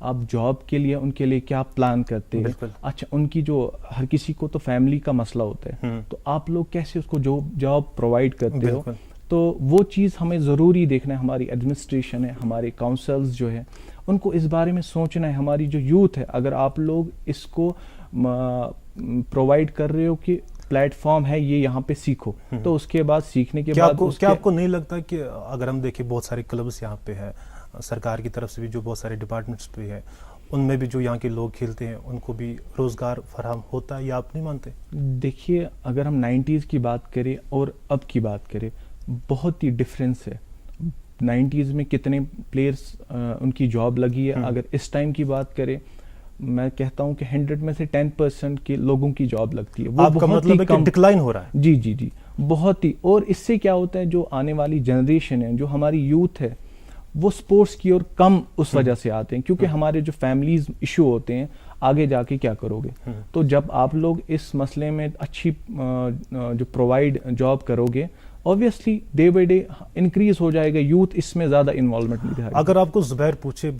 آپ جاب کے لیے ان کے لیے کیا پلان کرتے ہیں. اچھا ان کی جو ہر کسی کو تو فیملی کا مسئلہ ہوتا ہے, تو آپ لوگ کیسے اس کو جاب پرووائڈ کرتے ہو, تو وہ چیز ہمیں ضروری دیکھنا ہے. ہماری ایڈمنسٹریشن ہے, ہمارے کاؤنسلز جو ہے, ان کو اس بارے میں سوچنا ہے. ہماری جو یوتھ ہے, اگر آپ لوگ اس کو پرووائڈ کر رہے ہو کہ پلیٹ فارم ہے یہ یہاں پہ سیکھو, تو اس کے بعد سیکھنے کے بعد کیا آپ کو نہیں لگتا کہ اگر ہم دیکھیں بہت سارے کلبس یہاں پہ ہے, سرکار کی طرف سے بھی جو بہت سارے ڈپارٹمنٹس بھی ہے, ان میں بھی جو یہاں کے لوگ کھیلتے ہیں ان کو بھی روزگار فراہم ہوتا ہے, یا آپ نہیں مانتے؟ دیکھیے اگر ہم 90s کی بات کریں اور اب کی بات کریں, بہت ہی ڈفرینس ہے. 90s میں کتنے پلیئرس ان کی جاب لگی ہے, اگر اس ٹائم کی بات کریں میں کہتا ہوں کہ 100 میں سے 10% کے لوگوں کی جاب لگتی ہے. وہ بہت مطلب ہے کہ ڈکلائن ہو رہا ہے. جی جی جی بہت ہی. اور اس سے کیا ہوتا ہے, جو آنے والی جنریشن ہے, جو ہماری یوتھ ہے, وہ سپورٹس کی اور کم اس وجہ سے آتے ہیں, کیونکہ ہمارے جو فیملیز ایشو ہوتے ہیں, آگے جا کے کیا کرو گے. تو جب آپ لوگ اس مسئلے میں اچھی جو پرووائڈ جاب کرو گے, obviously day by day increase ہو جائے گا, یوتھ اس میں زیادہ انوالومنٹ نہیں دکھائے گا. اگر آپ کو زبیر پوچھے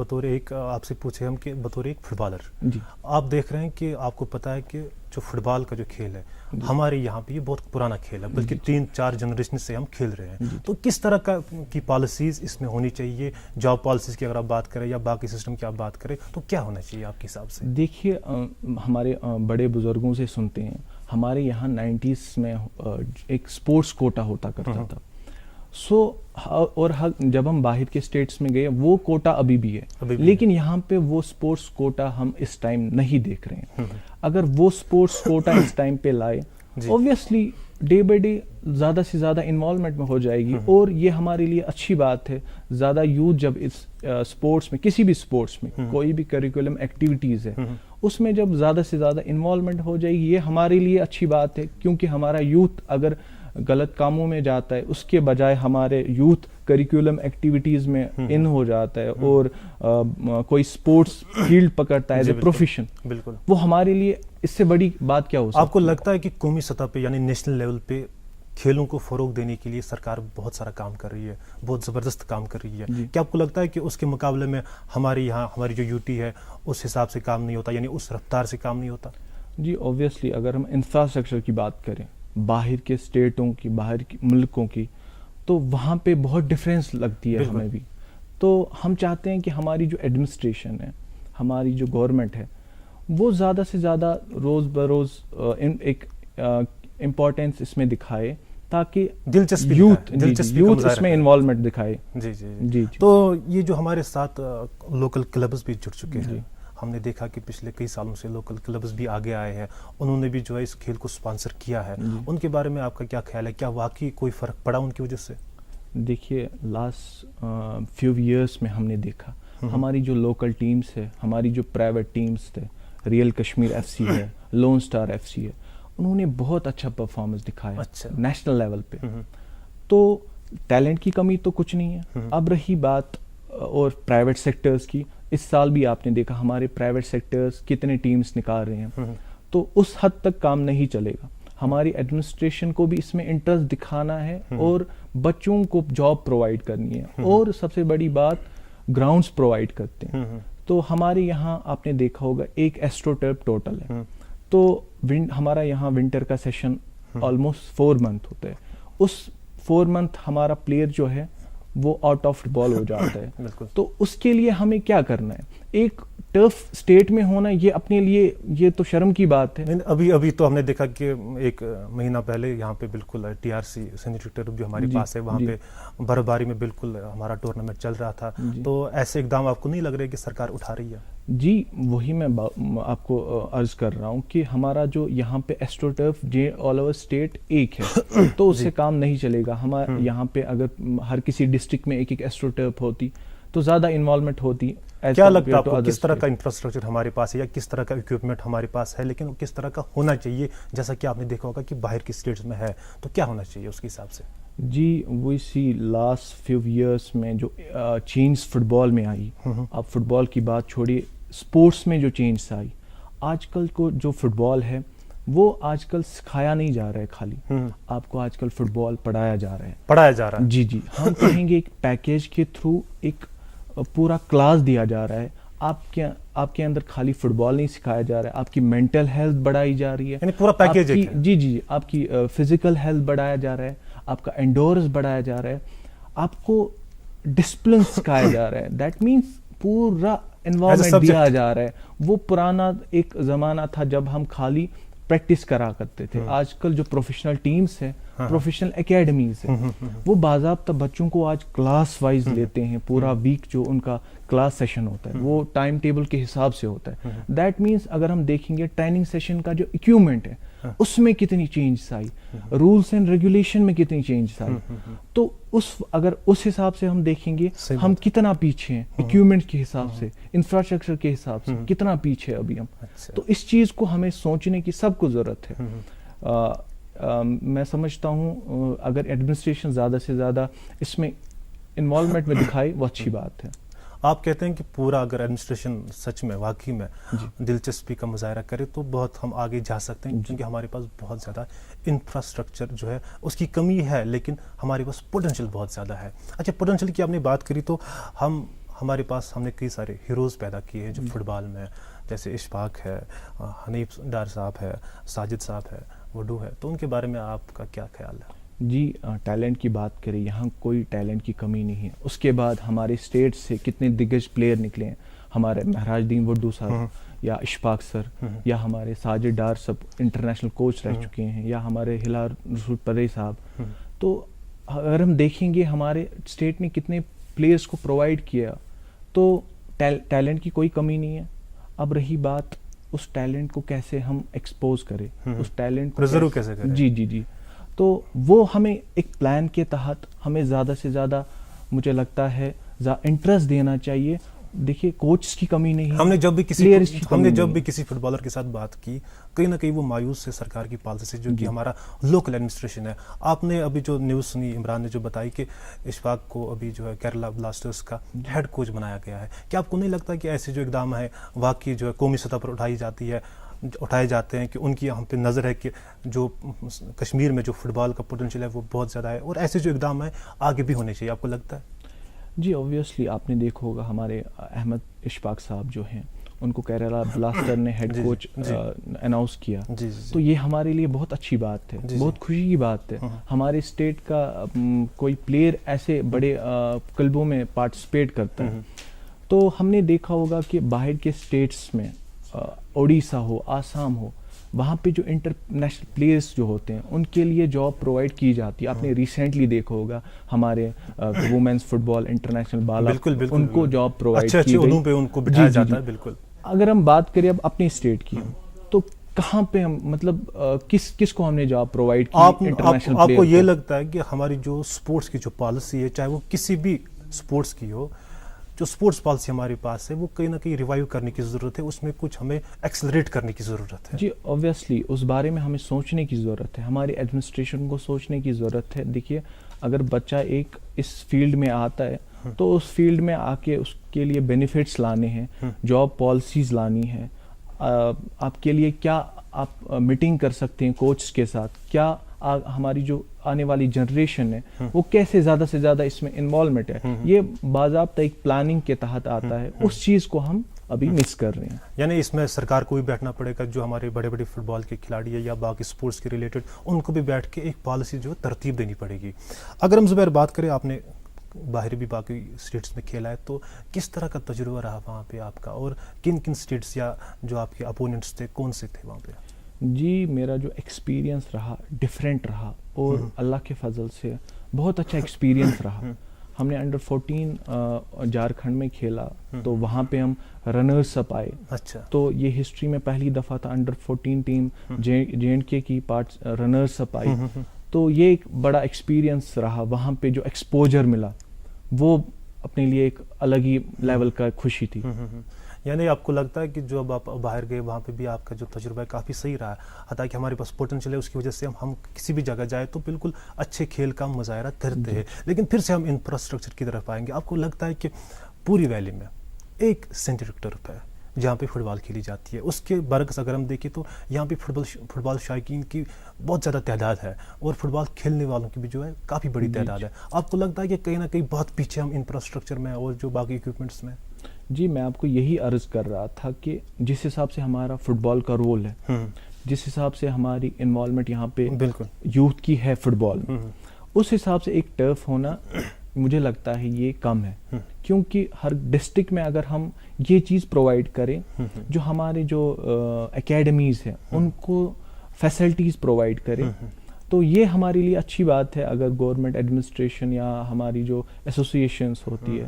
آپ سے پوچھے ہم کہ بطور ایک فٹ بالر, جی آپ دیکھ رہے ہیں کہ آپ کو پتا ہے کہ جو فٹ بال کا جو کھیل ہے ہمارے یہاں پہ یہ بہت پرانا کھیل ہے, بلکہ 3-4 جنریشن سے ہم کھیل رہے ہیں. تو کس طرح کی پالیسیز اس میں ہونی چاہیے, جاب پالیسیز کی اگر آپ بات کریں یا باقی سسٹم کی آپ بات کریں, تو کیا ہونا چاہیے آپ کے حساب سے؟ دیکھیے ہمارے بڑے بزرگوں سے سنتے ہیں, ہمارے یہاں 90s میں ایک سپورٹس کوٹا ہوتا کرتا تھا. اور جب ہم باہر کے اسٹیٹس میں گئے, وہ کوٹا ابھی بھی ہے, لیکن یہاں پہ وہ سپورٹس کوٹا ہم اس ٹائم نہیں دیکھ رہے ہیں. اگر وہ سپورٹس کوٹا اس ٹائم پہ لائے, اوبویسلی ڈے بائی ڈے زیادہ سے زیادہ انوالومنٹ میں ہو جائے گی, اور یہ ہمارے لیے اچھی بات ہے. زیادہ یوتھ جب اس سپورٹس میں, کسی بھی سپورٹس میں, کوئی بھی کریکولم ایکٹیویٹیز ہے, اس میں جب زیادہ سے زیادہ انوالومنٹ ہو جائے گی, یہ ہمارے لیے اچھی بات ہے. کیونکہ ہمارا یوتھ اگر غلط کاموں میں جاتا ہے, اس کے بجائے ہمارے یوتھ کریکولم ایکٹیویٹیز میں ان ہو جاتا ہے اور کوئی سپورٹس فیلڈ پکڑتا ہے ایز اے پروفیشن, بالکل, وہ ہمارے لیے اس سے بڑی بات کیا ہو سکتی ہے؟ آپ کو لگتا ہے کہ قومی سطح پہ یعنی نیشنل لیول پہ کھیلوں کو فروغ دینے کے لیے سرکار بہت سارا کام کر رہی ہے, بہت زبردست کام کر رہی ہے, کیا آپ کو لگتا ہے کہ اس کے مقابلے میں ہمارے یہاں ہماری جو یوٹی ہے اس حساب سے کام نہیں ہوتا, یعنی اس رفتار سے کام نہیں ہوتا؟ جی اوبویسلی اگر ہم انفراسٹرکچر کی بات کریں, باہر کے اسٹیٹوں کی, باہر کے ملکوں کی, تو وہاں پہ بہت ڈفرینس لگتی ہے ہمیں بھی. تو ہم چاہتے ہیں کہ ہماری جو ایڈمنسٹریشن ہے, ہماری جو گورنمنٹ ہے, وہ زیادہ سے زیادہ روز بروز ایک امپورٹینس اس میں دکھائے, تاکہ یوتھ اس میں انوالومنٹ دکھائے. جی جی جی. تو یہ جو ہمارے ساتھ لوکل کلبز بھی جڑ چکے ہیں, ہم نے دیکھا کہ پچھلے کئی سالوں سے لوکل کلبز بھی آگے آئے ہیں, انہوں نے بھی جو ہے اس کھیل کو سپانسر کیا ہے. ان کے بارے میں آپ کا کیا خیال ہے, کیا واقعی کوئی فرق پڑا ان کی وجہ سے؟ دیکھیے لاسٹ فیو ایئرس میں ہم نے دیکھا ہماری جو لوکل ٹیمز ہے, ہماری جو پرائیویٹ ٹیمز تھے, ریئل کشمیر ایف سی ہے, لون سٹار ایف سی ہے, انہوں نے بہت اچھا پرفارمنس دکھایا نیشنل لیول پہ. تو ٹیلنٹ کی کمی تو کچھ نہیں ہے. اب رہی بات اور پرائیویٹ سیکٹرز کی, اس سال بھی آپ نے دیکھا ہمارے پرائیویٹ سیکٹرز کتنے ٹیمز نکال رہے ہیں, تو اس حد تک کام نہیں چلے گا. ہماری ایڈمنسٹریشن کو بھی اس میں انٹرسٹ دکھانا ہے اور بچوں کو جاب پرووائڈ کرنی ہے, اور سب سے بڑی بات گراؤنڈز پرووائڈ کرتے ہیں. تو ہمارے یہاں آپ نے دیکھا ہوگا ایک ایسٹرو ٹرف ٹوٹل ہے, تو ہمارا یہاں ونٹر کا سیشن آلموسٹ 4 منتھ ہوتا ہے. اس 4 منتھ ہمارا پلیئر جو ہے وہ آؤٹ آف فٹ بال ہو جاتا ہے. تو اس کے لیے ہمیں کیا کرنا ہے, ایک ٹرف اسٹیٹ میں ہونا, یہ اپنے لیے یہ تو شرم کی بات ہے. ابھی تو ہم نے دیکھا کہ 1 مہینہ پہلے یہاں پہ بالکل TRC سینیٹری ٹرف جو ہمارے پاس ہے, وہاں پہ برف باری میں بالکل ہمارا ٹورنامنٹ چل رہا تھا. تو ایسے اقدام آپ کو نہیں لگ رہے کہ سرکار اٹھا رہی ہے؟ جی وہی میں آپ کو عرض کر رہا ہوں کہ ہمارا جو یہاں پہ astro turf all over state ایک ہے, تو اس سے کام نہیں چلے گا. ہمارے یہاں پہ اگر ہر کسی ڈسٹرکٹ میں ایک ایسٹرو ٹرف ہوتی تو زیادہ انوالومنٹ ہوتی. کیا لگتا ہے آپ کو کس طرح کا انفراسٹرکچر ہمارے پاس ہے, یا کس طرح کا اکوپمنٹ ہمارے پاس ہے, لیکن کس طرح کا ہونا چاہیے؟ جیسا کہ آپ نے دیکھا ہوگا کہ باہر کی اسٹیٹس میں ہے, تو کیا ہونا چاہیے اس کے حساب سے؟ جی وی سی لاسٹ فیو ایئرس میں جو چینج فٹ بال میں آئی, اب فٹ بال کی بات چھوڑیے, اسپورٹس میں جو چینج آئی, آج کل کو جو فٹ بال ہے وہ آج کل سکھایا نہیں جا رہا ہے خالی, آپ کو آج کل فٹ بال پڑھایا جا رہا ہے. جی جی, ہم کہیں گے ایک پیکیج کے تھرو ایک پورا کلاس دیا جا رہا ہے. آپ کے اندر خالی فٹ بال نہیں سکھایا جا رہا ہے, آپ کی مینٹل ہیلتھ بڑھائی جا رہی ہے, یعنی پورا پیکیج ہے. جی آپ کی فزیکل ہیلتھ بڑھایا جا رہا ہے, آپ کا انڈورنس بڑھایا جا رہا ہے, آپ کو ڈسپلن سکھایا جا رہا ہے. دیٹ مینس پورا انوائرمنٹ دیا جا رہا ہے. وہ پرانا ایک زمانہ تھا جب ہم خالی پریکٹس کرا کرتے تھے. آج کل جو پروفیشنل ٹیمز ہیں, پروفیشنل اکیڈمیز ہیں, وہ باضابطہ بچوں کو آج کلاس وائز لیتے ہیں. پورا ویک جو ان کا کلاس سیشن ہوتا ہے وہ ٹائم ٹیبل کے حساب سے ہوتا ہے. دیٹ مینس اگر ہم دیکھیں گے ٹریننگ سیشن کا جو اکوپمنٹ ہے اس میں کتنی چینجز آئی, رولس اینڈ ریگولیشن میں کتنی چینجز آئی. تو اگر اس حساب سے ہم دیکھیں گے ہم کتنا پیچھے ہیں اکوپمنٹ کے حساب سے, انفراسٹرکچر کے حساب سے کتنا پیچھے ابھی ہم. تو اس چیز کو ہمیں سوچنے کی سب کو ضرورت ہے. میں سمجھتا ہوں اگر ایڈمنسٹریشن زیادہ سے زیادہ اس میں انوالومنٹ میں دکھائے وہ اچھی بات ہے. آپ کہتے ہیں کہ پورا اگر ایڈمنسٹریشن سچ میں واقعی میں دلچسپی کا مظاہرہ کرے تو بہت ہم آگے جا سکتے ہیں, کیونکہ ہمارے پاس بہت زیادہ انفراسٹرکچر جو ہے اس کی کمی ہے, لیکن ہمارے پاس پوٹینشیل بہت زیادہ ہے. اچھا, پوٹینشیل کی آپ نے بات کری تو ہمارے پاس ہم نے کئی سارے ہیروز پیدا کیے ہیں جو فٹ بال میں, جیسے اشفاق ہے, حنیف ڈار صاحب ہے, ساجد صاحب ہے, وڈو ہے. تو ان کے بارے میں آپ کا کیا خیال ہے؟ جی, ٹیلنٹ کی بات کریں, یہاں کوئی ٹیلنٹ کی کمی نہیں ہے. اس کے بعد ہمارے اسٹیٹ سے کتنے دگج پلیئر نکلے ہیں, ہمارے مہراج الدین وڈو صاحب یا اشفاق سر یا ہمارے ساجد ڈار سب انٹرنیشنل کوچ رہ چکے ہیں, یا ہمارے ہلال رسول پرے صاحب. تو اگر ہم دیکھیں گے ہمارے اسٹیٹ نے کتنے پلیئرس کو پرووائڈ کیا, تو ٹیلنٹ کی کوئی کمی نہیں ہے. اب رہی بات اس ٹیلنٹ کو کیسے ہم ایکسپوز کریں, اس ٹیلنٹ کو پرزرو کیسے کریں. جی تو وہ ہمیں ایک پلان کے تحت ہمیں زیادہ سے زیادہ مجھے لگتا ہے انٹرسٹ دینا چاہیے. دیکھیے کوچز کی کمی نہیں ہے, ہم نے جب بھی کسی فٹ بالر کے ساتھ بات کی کہیں نہ کہیں وہ مایوس ہے سرکار کی پالیسی سے, جو کہ ہمارا لوکل ایڈمنسٹریشن ہے. آپ نے ابھی جو نیوز سنی, عمران نے جو بتائی کہ اشفاق کو ابھی جو ہے کیرلا بلاسٹرز کا ہیڈ کوچ بنایا گیا ہے. کیا آپ کو نہیں لگتا کہ ایسے جو اقدام ہے واقعی جو ہے قومی سطح پر اٹھائے جاتے ہیں کہ ان کی ہم پہ نظر ہے کہ جو کشمیر میں جو فٹ بال کا پوٹینشیل ہے وہ بہت زیادہ ہے, اور ایسے جو اقدام ہیں آگے بھی ہونے چاہیے, آپ کو لگتا ہے؟ جی اوبویسلی آپ نے دیکھا ہوگا ہمارے احمد اشفاق صاحب جو ہیں ان کو کیرلا بلاسٹر نے ہیڈ کوچ اناؤنس کیا. تو یہ ہمارے لیے بہت اچھی بات ہے, بہت خوشی کی بات ہے. ہمارے اسٹیٹ کا کوئی پلیئر ایسے بڑے کلبوں میں پارٹیسپیٹ کرتا ہے. تو ہم نے دیکھا ہوگا کہ باہر کے اسٹیٹس میں اڑیسہ ہو, آسام ہو, وہاں پہ جو انٹرنیشنل پلیئرس جو ہوتے ہیں ان کے لیے جاب پرووائڈ کی جاتی ہے. آپ نے ریسنٹلی دیکھا ہوگا ہمارے وومینس فٹ بال انٹرنیشنل بالا, ان کو جاب پرووائڈ کی گئی. بالکل. اگر ہم بات کریں اب اپنے اسٹیٹ کی, تو کہاں پہ ہم مطلب کس کو ہم نے جاب پرووائڈ کی انٹرنیشنل آپ کو یہ لگتا ہے کہ ہماری جو اسپورٹس کی جو پالیسی ہے, چاہے وہ کسی بھی اسپورٹس کی ہو, جو اسپورٹس پالیسی ہمارے پاس ہے وہ کہیں نہ کہیں ریوائیو کرنے کی ضرورت ہے, اس میں کچھ ہمیں ایکسلریٹ کرنے کی ضرورت ہے؟ جی اوبویسلی اس بارے میں ہمیں سوچنے کی ضرورت ہے, ہماری ایڈمنسٹریشن کو سوچنے کی ضرورت ہے. دیکھیے اگر بچہ ایک اس فیلڈ میں آتا ہے تو اس فیلڈ میں آ کے اس کے لیے بینیفٹس لانے ہیں, جاب پالیسیز لانی ہے. آپ کے لیے کیا آپ میٹنگ کر سکتے ہیں کوچز کے ساتھ, کیا ہماری جو آنے والی جنریشن ہے وہ کیسے زیادہ سے زیادہ اس میں انوالومنٹ ہے, یہ باضابطہ ایک پلاننگ کے تحت آتا ہے. اس چیز کو ہم ابھی مس کر رہے ہیں. یعنی اس میں سرکار کو بھی بیٹھنا پڑے گا, جو ہمارے بڑے بڑے فٹ بال کے کھلاڑی ہے یا باقی اسپورٹس کے ریلیٹڈ, ان کو بھی بیٹھ کے ایک پالیسی جو ترتیب دینی پڑے گی. اگر ہم زبیر بات کریں, آپ نے باہر بھی باقی اسٹیٹس میں کھیلا ہے, تو کس طرح کا تجربہ رہا وہاں پہ آپ کا, اور کن اسٹیٹس یا جو آپ کے اپوننٹس تھے کون سے تھے وہاں پہ؟ جی میرا جو ایکسپیرینس رہا ڈیفرنٹ رہا, اور اللہ کے فضل سے بہت اچھا ایکسپیرینس رہا. ہم نے انڈر 14 جھارکھنڈ میں کھیلا, تو وہاں پہ ہم رنرس اپ آئے. اچھا. تو یہ ہسٹری میں پہلی دفعہ تھا انڈر 14 ٹیم جے اینڈ کے کی پارٹس رنرس اپ آئی. تو یہ ایک بڑا ایکسپیرینس رہا. وہاں پہ جو ایکسپوجر ملا وہ اپنے لیے ایک الگ ہی لیول کا خوشی تھی. یعنی آپ کو لگتا ہے کہ جو اب آپ باہر گئے وہاں پہ بھی آپ کا جو تجربہ ہے کافی صحیح رہا, حتیٰ کہ ہمارے پاس پوٹینشیل ہے, اس کی وجہ سے ہم کسی بھی جگہ جائے تو بالکل اچھے کھیل کا مظاہرہ کرتے ہیں. لیکن پھر سے ہم انفراسٹرکچر کی طرف آئیں گے. آپ کو لگتا ہے کہ پوری ویلی میں ایک سینٹرک ٹرف ہے جہاں پہ فٹ بال کھیلی جاتی ہے, اس کے برعکس اگر ہم دیکھیں تو یہاں پہ فٹ بال شائقین کی بہت زیادہ تعداد ہے, اور فٹ بال کھیلنے والوں کی بھی جو ہے کافی بڑی تعداد ہے. آپ کو لگتا ہے کہ کہیں نہ کہیں بہت پیچھے ہم انفراسٹرکچر میں اور جو باقی اکوپمنٹس میں؟ جی میں آپ کو یہی عرض کر رہا تھا کہ جس حساب سے ہمارا فٹ بال کا رول ہے، جس حساب سے ہماری انوالومنٹ یہاں پہ یوتھ کی ہے فٹ بال، اس حساب سے ایک ٹرف ہونا مجھے لگتا ہے یہ کم ہے، کیونکہ ہر ڈسٹرکٹ میں اگر ہم یہ چیز پرووائڈ کریں، جو ہمارے جو اکیڈمیز ہیں ان کو فیسلٹیز پرووائڈ کریں، تو یہ ہمارے لیے اچھی بات ہے. اگر گورنمنٹ ایڈمنسٹریشن یا ہماری جو ایسوسیشنس ہوتی ہے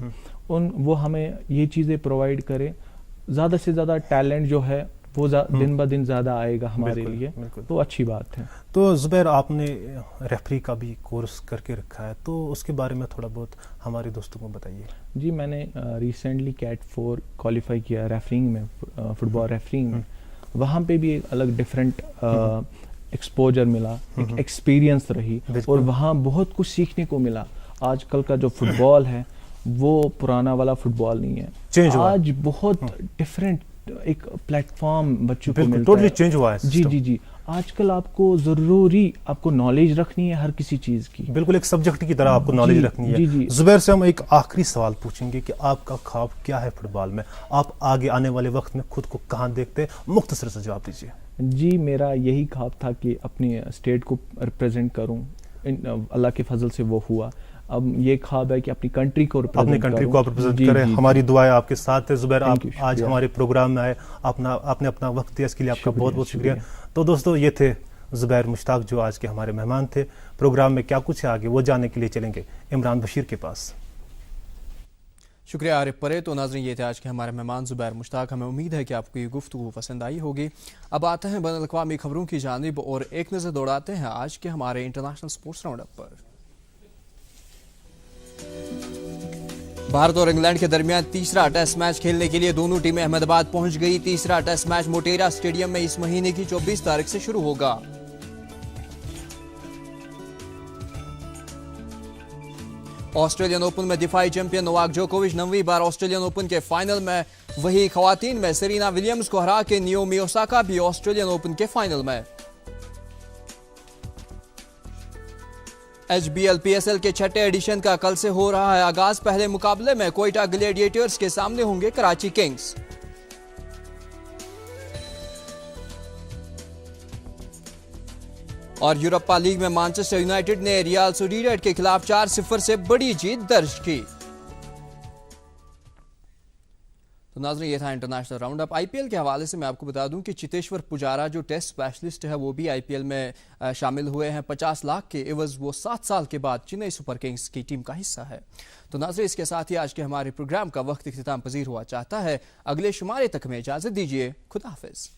وہ ہمیں یہ چیزیں پرووائڈ کرے، زیادہ سے زیادہ ٹیلنٹ جو ہے وہ دن بہ دن زیادہ آئے گا ہمارے لیے، تو اچھی بات ہے. تو زبیر آپ نے ریفری کا بھی کورس کر کے رکھا ہے، تو اس کے بارے میں تھوڑا بہت ہمارے دوستوں کو بتائیے. جی میں نے ریسنٹلی کیٹ 4 کوالیفائی کیا ریفرنگ میں، فٹ بال ریفرنگ میں. وہاں پہ بھی ایک الگ ڈفرینٹ ایکسپوجر ملا، ایک ایکسپیرینس رہی، اور وہاں بہت کچھ سیکھنے کو ملا. آج کل کا جو فٹ بال ہے وہ پرانا والا فٹ بال نہیں ہے، آج بہت ڈفرینٹ ایک پلیٹ فارم بچوں کو ملتا ٹوٹلی چینج ہوا ہے. جی جی جی آج کل آپ کو ضروری آپ کو نالج رکھنی ہے ہر کسی چیز کی، بالکل ایک سبجیکٹ کی طرح آپ کو نالج رکھنی ہے. زبیر سے ہم ایک آخری سوال پوچھیں گے کہ آپ کا خواب کیا ہے فٹ بال میں؟ آپ آگے آنے والے وقت میں خود کو کہاں دیکھتے ہیں؟ مختصر سے جواب دیجیے. جی میرا یہی خواب تھا کہ اپنی اسٹیٹ کو ریپرزینٹ کروں، اللہ کے فضل سے وہ ہوا. اب یہ خواب ہے کہ اپنی کنٹری کو ریپرزینٹ کریں. ہماری دعائیں آپ کے ساتھ ہے. زبیر آپ آج ہمارے پروگرام میں آئے، آپ نے اپنا وقت دیا، اس کے لیے آپ کا بہت بہت شکریہ. تو دوستو یہ تھے زبیر مشتاق جو آج کے ہمارے مہمان تھے. پروگرام میں کیا کچھ ہے آگے وہ جاننے کے لیے چلیں گے عمران بشیر کے پاس. شکریہ عارف پرے. تو ناظرین یہ تھے آج کے ہمارے مہمان زبیر مشتاق. ہمیں امید ہے کہ آپ کو یہ گفتگو پسند آئی ہوگی. اب آتے ہیں بین الاقوامی خبروں کی جانب اور ایک نظر دوڑاتے ہیں آج کے ہمارے انٹرنیشنل سپورٹس راؤنڈ اپ پر. بھارت اور انگلینڈ کے درمیان تیسرا ٹیسٹ میچ کھیلنے کے لیے دونوں ٹیمیں احمد آباد پہنچ گئی. تیسرا ٹیسٹ میچ موٹیرا اسٹیڈیم میں اس مہینے کی 24 تاریخ سے شروع ہوگا. آسٹریلین اوپن میں دفاعی چیمپئن نوواک جوکووچ 9ویں بار آسٹریلین اوپن کے فائنل میں. وہی خواتین میں سرینا ولیمز کو ہرا کے نیومی اوساکا بھی آسٹریلین اوپن کے فائنل میں. H B L P S L کے چھٹے ایڈیشن کا کل سے ہو رہا ہے آغاز. پہلے مقابلے میں کوئٹہ گلیڈیٹرز کے سامنے ہوں گے کراچی کنگز. اور یورپا لیگ میں مانچسٹر یونائیٹڈ نے ریال سوسیڈیڈ کے خلاف 4-0 سے بڑی جیت درج کی. تو ناظرین یہ تھا انٹرنیشنل راؤنڈ اپ. آئی پی ایل کے حوالے سے میں آپ کو بتا دوں کہ چتیشور پجارا جو ٹیسٹ اسپیشلسٹ ہے وہ بھی آئی پی ایل میں شامل ہوئے ہیں. 50 لاکھ کے عوض وہ 7 سال کے بعد چنئی سپر کنگز کی ٹیم کا حصہ ہے. تو ناظرین اس کے ساتھ ہی آج کے ہمارے پروگرام کا وقت اختتام پذیر ہوا چاہتا ہے. اگلے شمارے تک میں اجازت دیجیے. خدا حافظ.